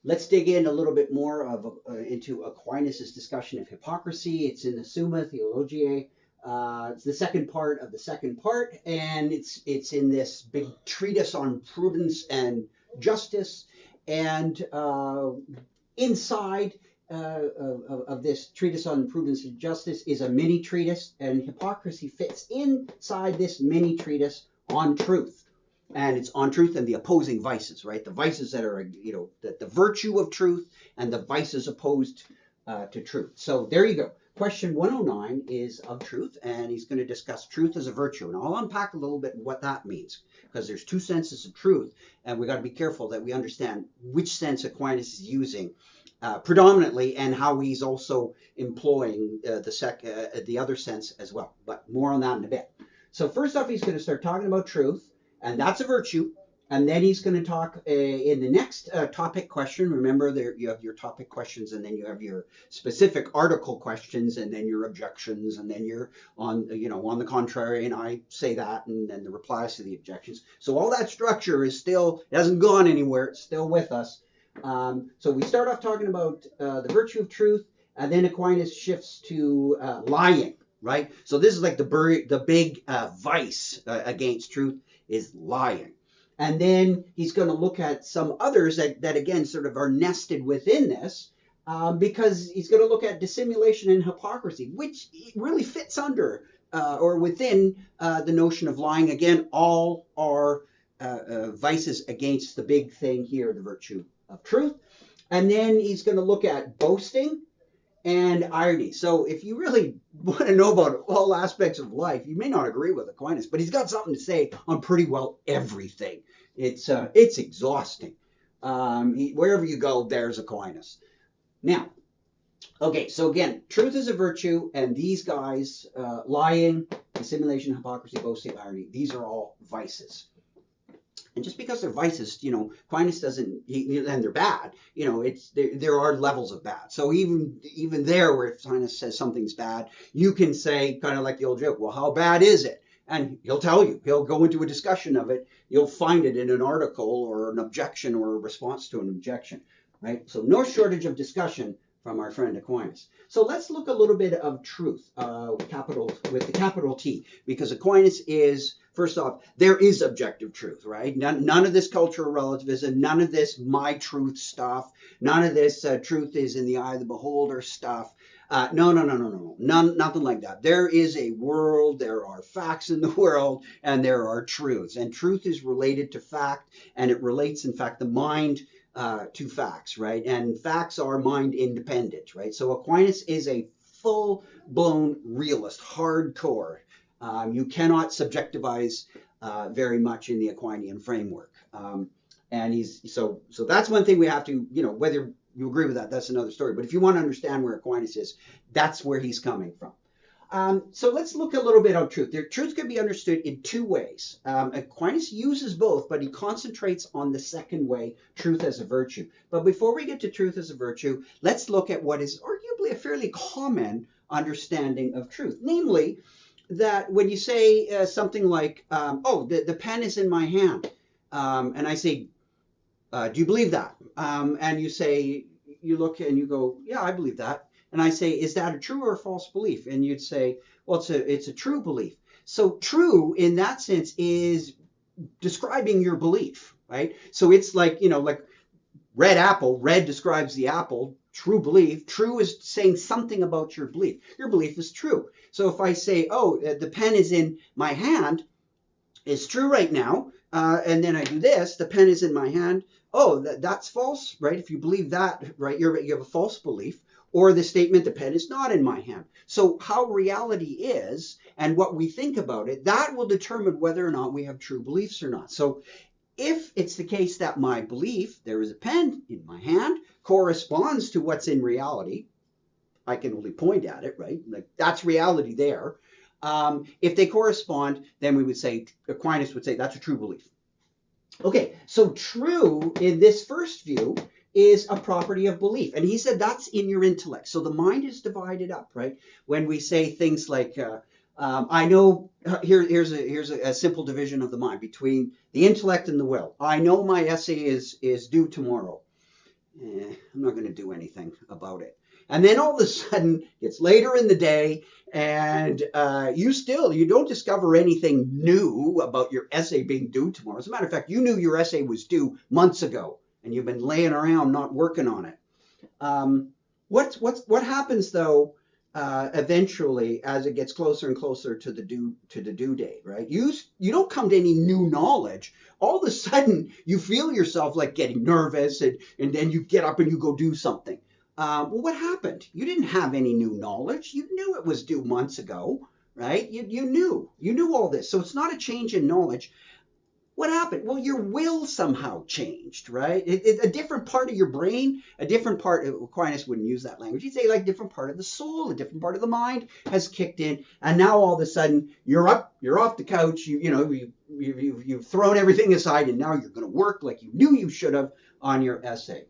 Let's dig in a little bit more into Aquinas' discussion of hypocrisy. It's in the Summa Theologiae. It's the second part of the second part, and it's in this big treatise on prudence and justice. And inside of this treatise on prudence and justice is a mini treatise, and hypocrisy fits inside this mini treatise on truth. And it's on truth and the opposing vices, right? The vices that are, the virtue of truth and the vices opposed to truth. So there you go. Question 109 is of truth, and he's going to discuss truth as a virtue. And I'll unpack a little bit what that means, because there's two senses of truth, and we got to be careful that we understand which sense Aquinas is using predominantly, and how he's also employing the other sense as well. But more on that in a bit. So first off, he's going to start talking about truth, and that's a virtue. And then he's going to talk in the next topic question. Remember, there you have your topic questions, and then you have your specific article questions, and then your objections, and then you're on the contrary, and I say that, and then the replies to the objections. So all that structure is still, it hasn't gone anywhere. It's still with us. So we start off talking about the virtue of truth, and then Aquinas shifts to lying, right? So this is like the big vice against truth is lying. And then he's going to look at some others that again sort of are nested within this, because he's going to look at dissimulation and hypocrisy, which really fits under or within the notion of lying. Again, all are vices against the big thing here, the virtue of truth. And then he's going to look at boasting and irony. So if you really want to know about all aspects of life, you may not agree with Aquinas, but he's got something to say on pretty well everything. It's exhausting. Wherever you go, there's Aquinas. Now, okay, so again, truth is a virtue, and these guys, lying, dissimulation, hypocrisy, boasting, irony, these are all vices. And just because they're vices, Aquinas doesn't, and they're bad, there are levels of bad. So even there, where Aquinas says something's bad, you can say, kind of like the old joke, well, how bad is it? And he'll tell you, he'll go into a discussion of it. You'll find it in an article or an objection or a response to an objection, right? So no shortage of discussion from our friend Aquinas. So let's look a little bit of truth, with the capital T, because Aquinas is, first off, there is objective truth, right? None of this cultural relativism, none of this my truth stuff, none of this truth is in the eye of the beholder stuff. No, nothing like that. There is a world, there are facts in the world, and there are truths. And truth is related to fact, and it relates, in fact, the mind to facts, right? And facts are mind independent, right? So Aquinas is a full-blown realist, hardcore. You cannot subjectivize very much in the Aquinian framework. And so that's one thing we have to, whether you agree with that, that's another story. But if you want to understand where Aquinas is, that's where he's coming from. So let's look a little bit on truth. Truth can be understood in two ways. Aquinas uses both, but he concentrates on the second way, truth as a virtue. But before we get to truth as a virtue, let's look at what is arguably a fairly common understanding of truth. Namely, that when you say something like, the pen is in my hand, and I say, do you believe that? And you look and you go, yeah, I believe that. And I say, is that a true or a false belief? And you'd say, well, it's a true belief. So true in that sense is describing your belief, right? So it's like, like red apple, red describes the apple, true belief. True is saying something about your belief. Your belief is true. So if I say, the pen is in my hand, it's true right now. And then I do this, the pen is in my hand. That's false, right? If you believe that, right, you have a false belief. Or the statement, the pen is not in my hand. So how reality is and what we think about it, that will determine whether or not we have true beliefs or not. So if it's the case that my belief, there is a pen in my hand, corresponds to what's in reality, I can only point at it, right? Like that's reality there. If they correspond, then we would say, Aquinas would say that's a true belief. Okay, so true in this first view is a property of belief. And he said that's in your intellect. So the mind is divided up, right? When we say things like, I know, here's a simple division of the mind between the intellect and the will. I know my essay is due tomorrow. I'm not going to do anything about it. And then all of a sudden, it's later in the day, and you don't discover anything new about your essay being due tomorrow. As a matter of fact, you knew your essay was due months ago, and you've been laying around not working on it. Um, what happens though? Eventually, as it gets closer and closer to the due date, right? You don't come to any new knowledge. All of a sudden, you feel yourself like getting nervous, and then you get up and you go do something. Well, what happened? You didn't have any new knowledge. You knew it was due months ago, right? You knew all this. So it's not a change in knowledge. What happened? Well, your will somehow changed, right? A different part of your brain, a different part. Aquinas wouldn't use that language. He'd say like different part of the soul, a different part of the mind has kicked in, and now all of a sudden you're up, you're off the couch. You've thrown everything aside, and now you're going to work like you knew you should have on your essay.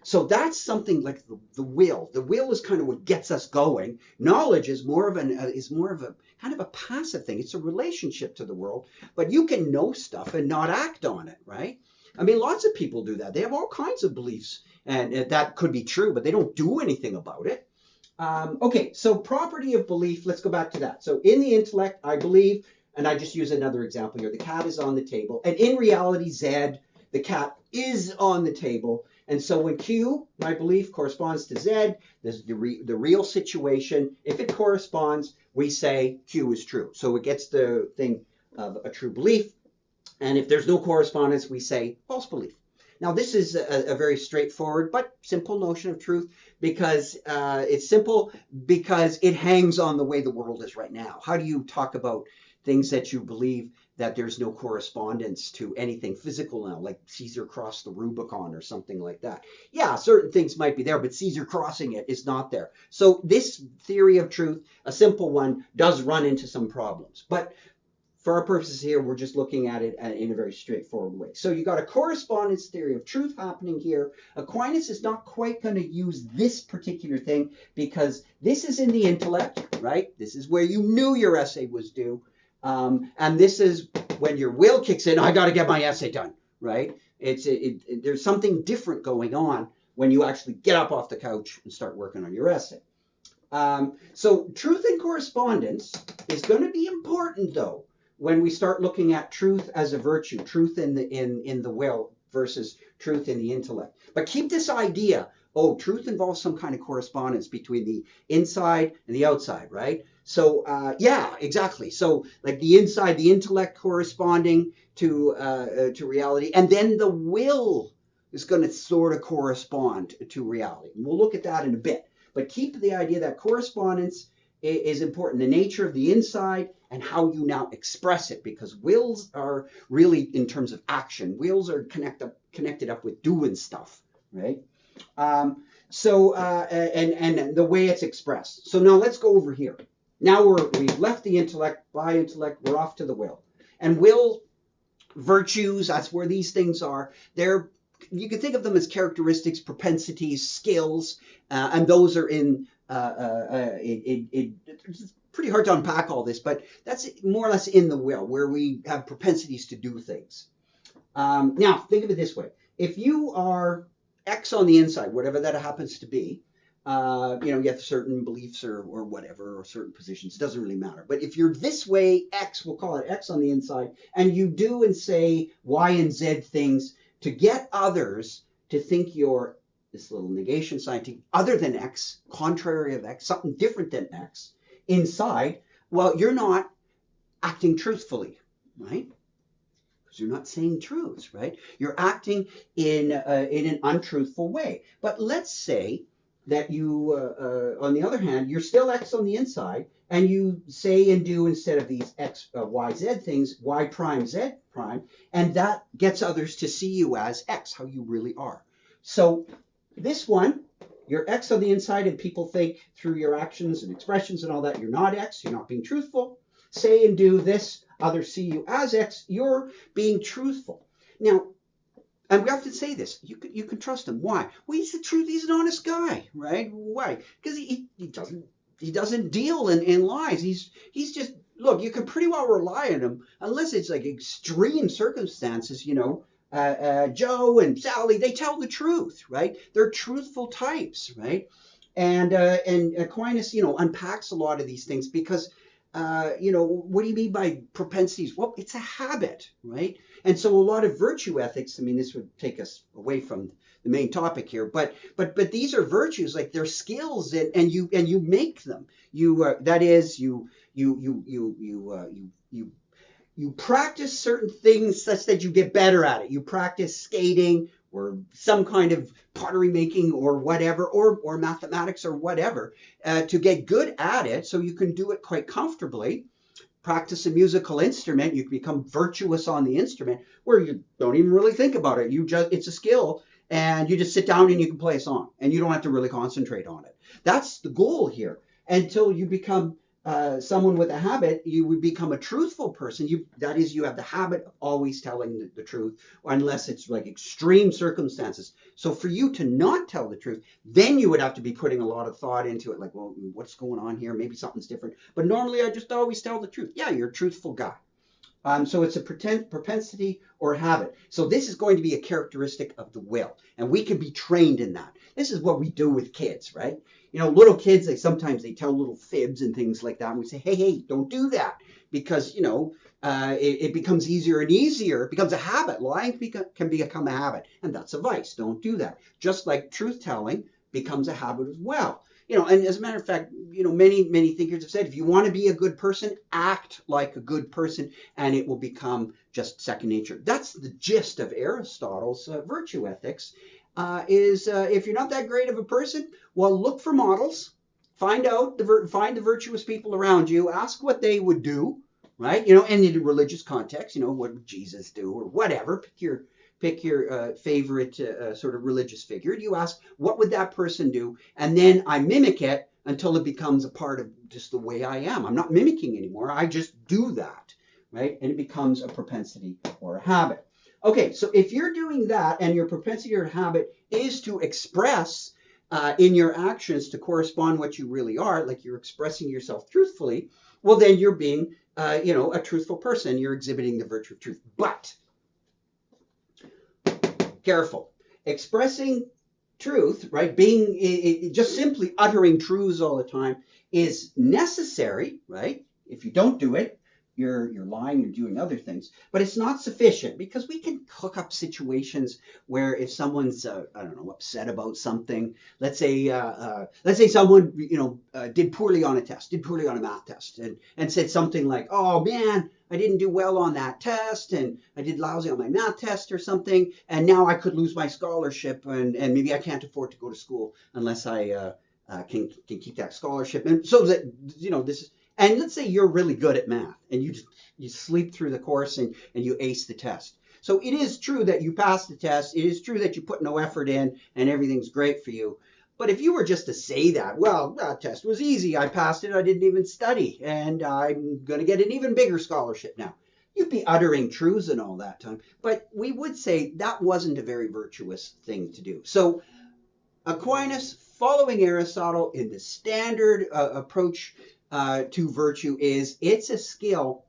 So that's something like the will. The will is kind of what gets us going. Knowledge is more of a kind of a passive thing. It's a relationship to the world, but you can know stuff and not act on it, right? I mean, lots of people do that. They have all kinds of beliefs, and that could be true, but they don't do anything about it. Okay, so property of belief. Let's go back to that. So in the intellect, I believe, and I just use another example here. The cat is on the table, and in reality, Z, the cat is on the table. And so when Q, my belief, corresponds to Z, this is the real situation. If it corresponds, we say Q is true. So it gets the thing of a true belief. And if there's no correspondence, we say false belief. Now, this is a very straightforward but simple notion of truth, because it's simple because it hangs on the way the world is right now. How do you talk about things that you believe that there's no correspondence to anything physical now, like Caesar crossed the Rubicon or something like that? Yeah, certain things might be there, but Caesar crossing it is not there. So this theory of truth, a simple one, does run into some problems. But for our purposes here, we're just looking at it in a very straightforward way. So you got a correspondence theory of truth happening here. Aquinas is not quite going to use this particular thing because this is in the intellect, right? This is where you knew your essay was due. And this is when your will kicks in. I got to get my essay done, right? There's something different going on when you actually get up off the couch and start working on your essay. So truth and correspondence is going to be important, though, when we start looking at truth as a virtue, truth in the will versus truth in the intellect. But keep this idea. Oh, truth involves some kind of correspondence between the inside and the outside, right? So, yeah, exactly. So, like the inside, the intellect corresponding to reality, and then the will is going to sort of correspond to reality. We'll look at that in a bit. But keep the idea that correspondence is important. The nature of the inside and how you now express it, because wills are really in terms of action. Wills are connected up with doing stuff, right? And the way it's expressed. So now let's go over here. Now we've left the intellect, by intellect, we're off to the will. And will virtues, that's where these things are. You can think of them as characteristics, propensities, skills, and those are it's pretty hard to unpack all this, but that's more or less in the will, where we have propensities to do things. Now, think of it this way. If you are X on the inside, whatever that happens to be, you have certain beliefs or whatever, or certain positions, it doesn't really matter. But if you're this way, X, we'll call it X on the inside, and you do and say Y and Z things to get others to think you're this little negation sign, other than X, contrary of X, something different than X, inside, well, you're not acting truthfully, right? Because you're not saying truths, right? You're acting in an untruthful way. But let's say that you, on the other hand, you're still X on the inside, and you say and do, instead of these X, Y, Z things, Y prime, Z prime, and that gets others to see you as X, how you really are. So this one, you're X on the inside, and people think through your actions and expressions and all that, you're not X, you're not being truthful. Say and do this, others see you as X, you're being truthful. Now, and we have to say this, you can trust him. Why? Well, he's the truth. He's an honest guy, right? Why? Because he doesn't deal in lies. He's just, look, you can pretty well rely on him, unless it's like extreme circumstances, Joe and Sally, they tell the truth, right? They're truthful types, right? And Aquinas, unpacks a lot of these things because, what do you mean by propensities? Well, it's a habit, right? And so a lot of virtue ethics, I mean, this would take us away from the main topic here, but these are virtues, like they're skills, and you make them. That is, you practice certain things such that you get better at it. You practice skating or some kind of pottery making or whatever, or mathematics or whatever, to get good at it so you can do it quite comfortably. Practice a musical instrument, you can become virtuous on the instrument where you don't even really think about it. It's a skill, and you just sit down and you can play a song and you don't have to really concentrate on it. That's the goal here. Until you become someone with a habit, you would become a truthful person. That is, you have the habit of always telling the truth, unless it's like extreme circumstances. So for you to not tell the truth, then you would have to be putting a lot of thought into it, like, well, what's going on here? Maybe something's different. But normally I just always tell the truth. Yeah, you're a truthful guy. So it's a propensity or habit. So this is going to be a characteristic of the will, and we can be trained in that. This is what we do with kids, right? Little kids, sometimes they tell little fibs and things like that, and we say, hey, don't do that, because it becomes easier and easier. It becomes a habit. Lying can become a habit, and that's a vice. Don't do that. Just like truth telling becomes a habit as well. And as a matter of fact, many thinkers have said, if you want to be a good person, act like a good person, and it will become just second nature. That's the gist of Aristotle's virtue ethics. If you're not that great of a person, well, look for models, find the virtuous people around you, ask what they would do, right? And in a religious context, what would Jesus do or whatever. Pick your favorite sort of religious figure. You ask, what would that person do? And then I mimic it until it becomes a part of just the way I am. I'm not mimicking anymore. I just do that, right? And it becomes a propensity or a habit. Okay, so if you're doing that and your propensity or habit is to express in your actions to correspond what you really are, like you're expressing yourself truthfully, well, then you're being, a truthful person. You're exhibiting the virtue of truth. But careful. Expressing truth, right? Just simply uttering truths all the time is necessary, right? If you don't do it, you're lying, you're doing other things. But it's not sufficient, because we can cook up situations where if someone's, upset about something, let's say someone, did poorly on a test, did poorly on a math test, and said something like, oh man, I didn't do well on that test, and I did lousy on my math test or something, and now I could lose my scholarship, and maybe I can't afford to go to school unless I can keep that scholarship. And so that, this is, and let's say you're really good at math, and you sleep through the course and you ace the test. So it is true that you passed the test. It is true that you put no effort in and everything's great for you. But if you were just to say that, well, that test was easy, I passed it, I didn't even study, and I'm going to get an even bigger scholarship now, you'd be uttering truths and all that time. But we would say that wasn't a very virtuous thing to do. So Aquinas, following Aristotle in the standard approach to virtue, it's a skill.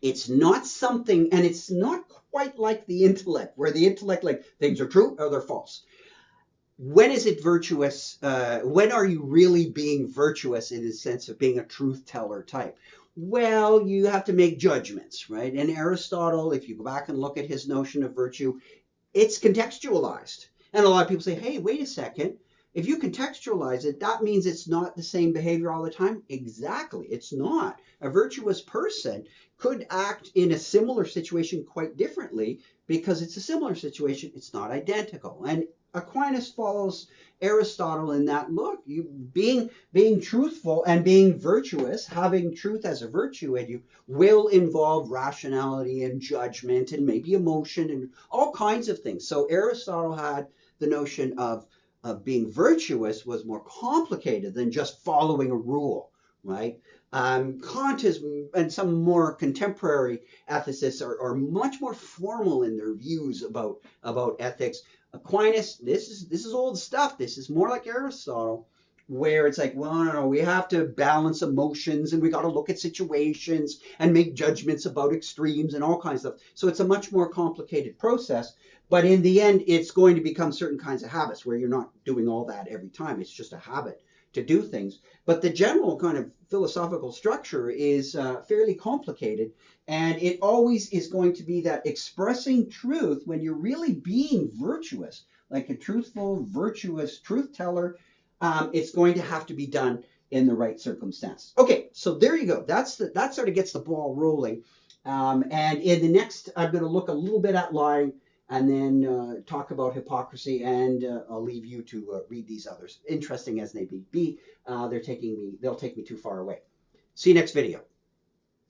It's not something, and it's not quite like the intellect, where the intellect, like, things are true or they're false. When is it virtuous? When are you really being virtuous in the sense of being a truth teller type? Well, you have to make judgments, right? And Aristotle, if you go back and look at his notion of virtue, it's contextualized. And a lot of people say, hey, wait a second. If you contextualize it, that means it's not the same behavior all the time. Exactly, it's not. A virtuous person could act in a similar situation quite differently, because it's a similar situation. It's not identical. And Aquinas follows Aristotle in that, look, you being truthful and being virtuous, having truth as a virtue in you, will involve rationality and judgment and maybe emotion and all kinds of things. So Aristotle had the notion of being virtuous was more complicated than just following a rule, right? Kant and some more contemporary ethicists are much more formal in their views about ethics. Aquinas, this is old stuff. This is more like Aristotle, where it's like, well, no, we have to balance emotions and we got to look at situations and make judgments about extremes and all kinds of stuff. So it's a much more complicated process. But in the end, it's going to become certain kinds of habits where you're not doing all that every time. It's just a habit to do things. But the general kind of philosophical structure is fairly complicated. And it always is going to be that expressing truth when you're really being virtuous, like a truthful, virtuous truth teller. It's going to have to be done in the right circumstance. Okay, so there you go. That sort of gets the ball rolling. And in the next, I'm going to look a little bit at lying, and then talk about hypocrisy, and I'll leave you to read these others. Interesting as they be, they'll take me too far away. See you next video.